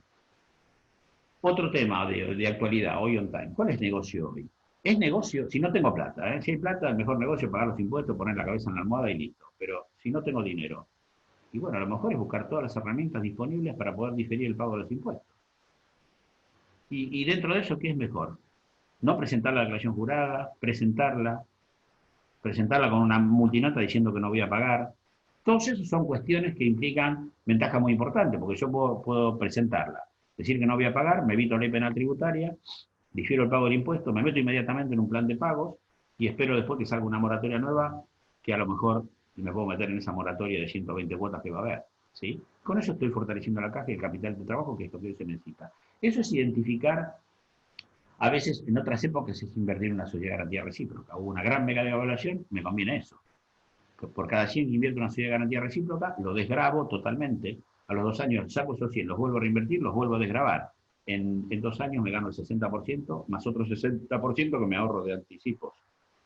Otro tema de actualidad, hoy on time. ¿Cuál es el negocio hoy? Es negocio, si no tengo plata, si hay plata, el mejor negocio es pagar los impuestos, poner la cabeza en la almohada y listo. Pero si no tengo dinero, y bueno, a lo mejor es buscar todas las herramientas disponibles para poder diferir el pago de los impuestos. Y dentro de eso, ¿qué es mejor? No presentar la declaración jurada, presentarla con una multinota diciendo que no voy a pagar. Todas esas son cuestiones que implican ventaja muy importante, porque yo puedo presentarla, decir que no voy a pagar, me evito ley penal tributaria, difiero el pago del impuesto, me meto inmediatamente en un plan de pagos y espero después que salga una moratoria nueva, que a lo mejor me puedo meter en esa moratoria de 120 cuotas que va a haber. ¿Sí? Con eso estoy fortaleciendo la caja y el capital de trabajo, que es lo que hoy se necesita. Eso es identificar. A veces, en otras épocas, es invertir en una sociedad de garantía recíproca. Hubo una gran mega devaluación, me conviene eso. Por cada 100 que invierto en una sociedad de garantía recíproca, lo desgravo totalmente. A los 2 años saco esos 100, los vuelvo a reinvertir, los vuelvo a desgravar. En 2 años me gano el 60%, más otro 60% que me ahorro de anticipos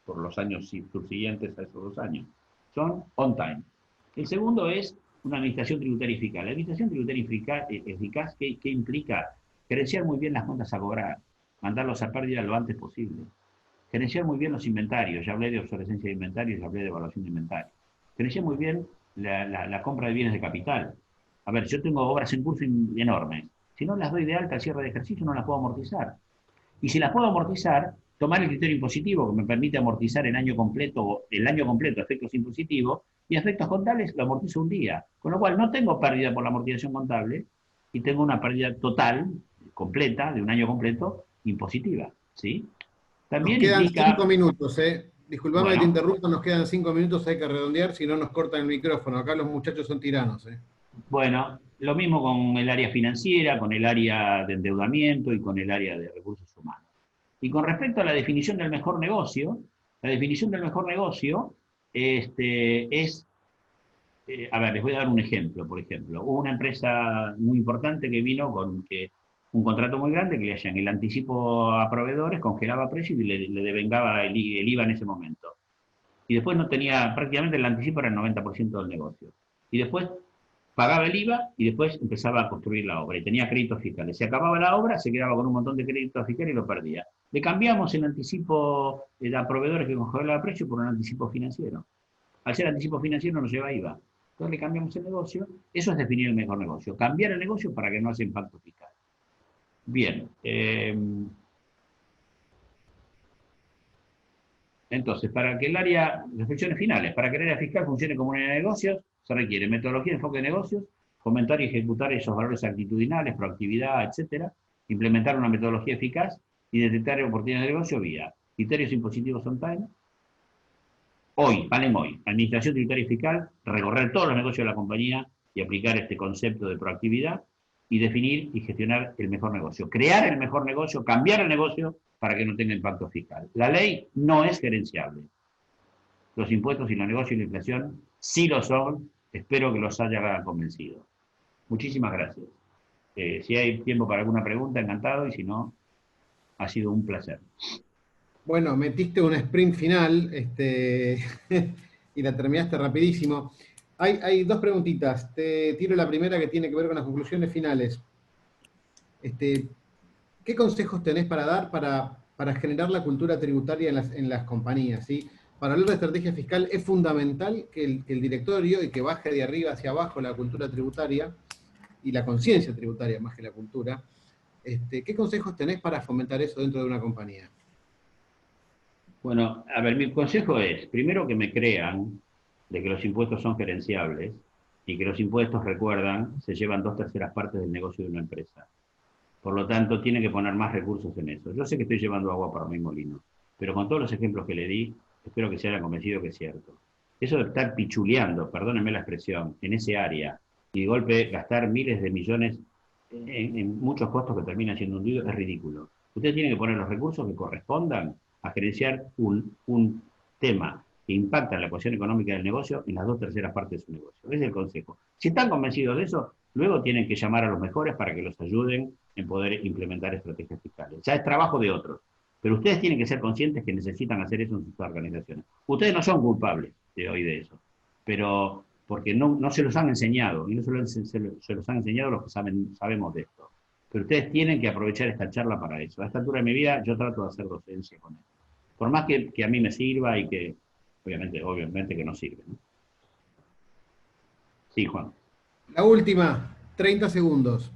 por los años subsiguientes a esos 2 años. Son on time. El segundo es una administración tributaria eficaz. La administración tributaria eficaz, ¿qué implica? Gerenciar muy bien las cuentas a cobrar, mandarlos a pérdida lo antes posible. Gerenciar muy bien los inventarios, ya hablé de obsolescencia de inventarios, ya hablé de evaluación de inventarios. Gerenciar muy bien la compra de bienes de capital. A ver, yo tengo obras en curso enormes. Si no las doy de alta al cierre de ejercicio, no las puedo amortizar. Y si las puedo amortizar, tomar el criterio impositivo que me permite amortizar el año completo efectos impositivos, y efectos contables lo amortizo un día. Con lo cual no tengo pérdida por la amortización contable y tengo una pérdida total, completa, de un año completo, impositiva. ¿Sí? También nos quedan implica... 5 minutos, Disculpame que te Bueno, interrumpa, nos quedan 5 minutos, hay que redondear, si no nos cortan el micrófono. Acá los muchachos son tiranos, bueno, lo mismo con el área financiera, con el área de endeudamiento y con el área de recursos humanos. Y con respecto a la definición del mejor negocio, la definición del mejor negocio es, a ver, les voy a dar un ejemplo, por ejemplo. Hubo una empresa muy importante que vino con un contrato muy grande que le hacían el anticipo a proveedores, congelaba precios y le devengaba el IVA en ese momento. Y después no tenía, prácticamente el anticipo era el 90% del negocio. Y después pagaba el IVA y después empezaba a construir la obra y tenía créditos fiscales. Se acababa la obra, se quedaba con un montón de créditos fiscales y lo perdía. Le cambiamos el anticipo a proveedores que congelaba el precio por un anticipo financiero. Al ser anticipo financiero no lleva IVA. Entonces le cambiamos el negocio. Eso es definir el mejor negocio. Cambiar el negocio para que no haya impacto fiscal. Bien. Entonces, para que el área, reflexiones finales, para que el área fiscal funcione como un área de negocios, se requiere metodología de enfoque de negocios, fomentar y ejecutar esos valores actitudinales, proactividad, etcétera, implementar una metodología eficaz y detectar oportunidades de negocio vía criterios impositivos on time. Valen hoy, administración tributaria fiscal, recorrer todos los negocios de la compañía y aplicar este concepto de proactividad y definir y gestionar el mejor negocio. Crear el mejor negocio, cambiar el negocio para que no tenga impacto fiscal. La ley no es gerenciable. Los impuestos y los negocios y la inflación sí lo son. Espero que los haya convencido. Muchísimas gracias. Si hay tiempo para alguna pregunta, encantado, y si no, ha sido un placer. Bueno, metiste un sprint final y la terminaste rapidísimo. Hay 2 preguntitas. Te tiro la primera que tiene que ver con las conclusiones finales. ¿Qué consejos tenés para dar para generar la cultura tributaria en las compañías? ¿Sí? Para hablar de estrategia fiscal es fundamental que el directorio y que baje de arriba hacia abajo la cultura tributaria y la conciencia tributaria más que la cultura. ¿Qué consejos tenés para fomentar eso dentro de una compañía? Bueno, a ver, mi consejo es, primero que me crean de que los impuestos son gerenciables y que los impuestos, recuerdan, se llevan 2/3 partes del negocio de una empresa. Por lo tanto, tiene que poner más recursos en eso. Yo sé que estoy llevando agua para mi molino, pero con todos los ejemplos que le di, espero que se hayan convencido que es cierto. Eso de estar pichuleando, perdónenme la expresión, en ese área, y de golpe gastar miles de millones en muchos costos que terminan siendo hundidos, es ridículo. Ustedes tienen que poner los recursos que correspondan a gerenciar un tema que impacta en la ecuación económica del negocio en las 2/3 partes de su negocio. Ese es el consejo. Si están convencidos de eso, luego tienen que llamar a los mejores para que los ayuden en poder implementar estrategias fiscales. Ya es trabajo de otros, pero ustedes tienen que ser conscientes que necesitan hacer eso en sus organizaciones. Ustedes no son culpables de hoy de eso, pero porque no se los han enseñado, y no se los han enseñado los que sabemos de esto. Pero ustedes tienen que aprovechar esta charla para eso. A esta altura de mi vida yo trato de hacer docencia con esto. Por más que a mí me sirva y que, obviamente que no sirve, ¿no? Sí, Juan. La última, 30 segundos.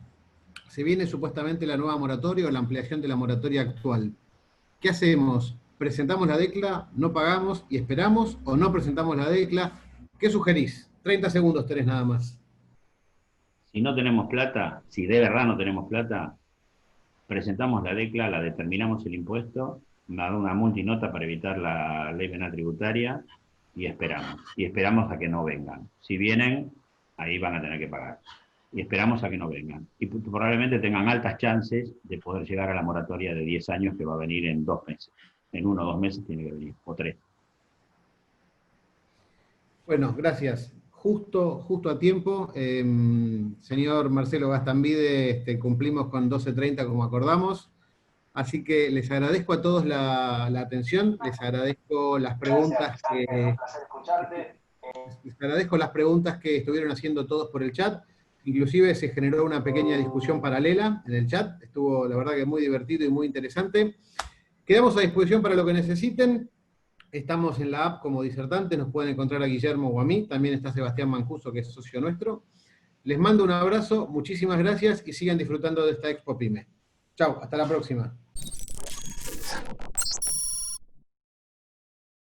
Se viene supuestamente la nueva moratoria o la ampliación de la moratoria actual. ¿Qué hacemos? ¿Presentamos la DECLA, no pagamos y esperamos o no presentamos la DECLA? ¿Qué sugerís? 30 segundos tenés nada más. Si no tenemos plata, si de verdad no tenemos plata, presentamos la DECLA, la determinamos el impuesto, una multinota para evitar la ley penal tributaria y esperamos. Y esperamos a que no vengan. Si vienen, ahí van a tener que pagar. Y esperamos a que no vengan. Y probablemente tengan altas chances de poder llegar a la moratoria de 10 años que va a venir en 2 meses. En 1 o 2 meses tiene que venir, o 3. Bueno, gracias. Justo a tiempo. Señor Marcelo Gastambide, cumplimos con 12:30 como acordamos. Así que les agradezco a todos la atención, les agradezco las preguntas les agradezco las preguntas que estuvieron haciendo todos por el chat. Inclusive se generó una pequeña discusión paralela en el chat. Estuvo, la verdad, que muy divertido y muy interesante. Quedamos a disposición para lo que necesiten. Estamos en la app como disertantes, nos pueden encontrar a Guillermo o a mí. También está Sebastián Mancuso, que es socio nuestro. Les mando un abrazo, muchísimas gracias y sigan disfrutando de esta Expo Pyme. Chau, hasta la próxima.